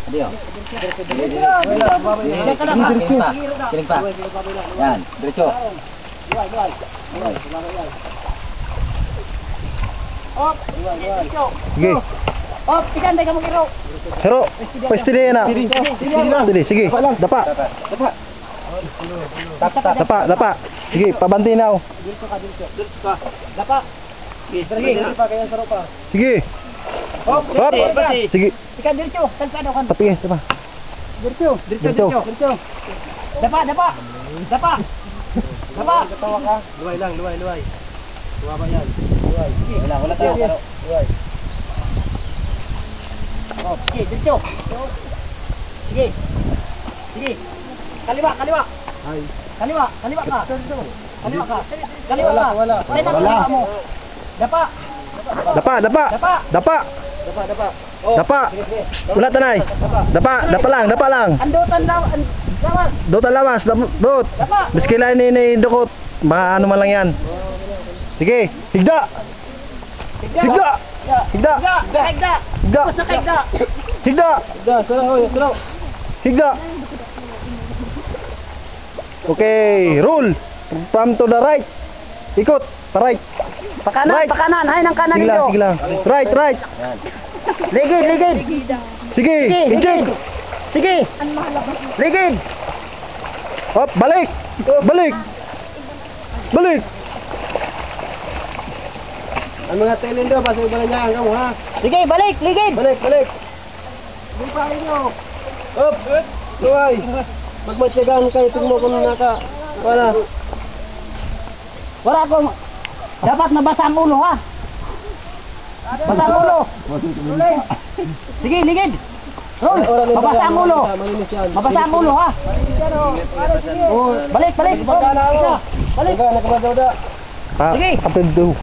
Hindi oh. Kiling pa. Yan, diretso. Op. Sige. Op, ikan dai kamu kiro. Hero, pwede na. Sige. Dapa. Dapa. Sige, pabanti na ako. Dapa. Sige. Op. Hop. Sige. Ikan dircho, tansado kan. Tapi dapa. Dircho. Dapa. Ketawa ka. Luway. Luwa ba yan? Luway. Wala tayo. Luway. Oh, sige, dircho. Sige. Kaliwa. Ay. Kaliwa ka. Kaliwa ka. Wala. Kaliwa mo. Dapa. Dapa. Wala tanay. Dapa lang. Andutan daw. Lawas. Dot lawas, dot. Dapa. Biskila ni dukot. Ano man lang yan. Sige, higda. Okay, roll. From to the right. Ikot, right. Pakanan. Hay nang kanan Sige ninyo. lang. Right. Ligid. Sige, injek. Sige. Ligid. Hop, balik. Ang mga tailin daw, basta iba niya kamu ha. Sige, balik, ligid. Balik. Bupa ninyo. Up. Suway. Magmatyagaan kayo tingmo kung naka. Wala. Wala ko. Dapat nabasa ang ulo ha. Basa ang ulo. Sige, ligid. Roll. Mabasa ang ulo. Mabasa ang ulo ha. Balik. Balik. Nakabadaw da. Sige. Kapag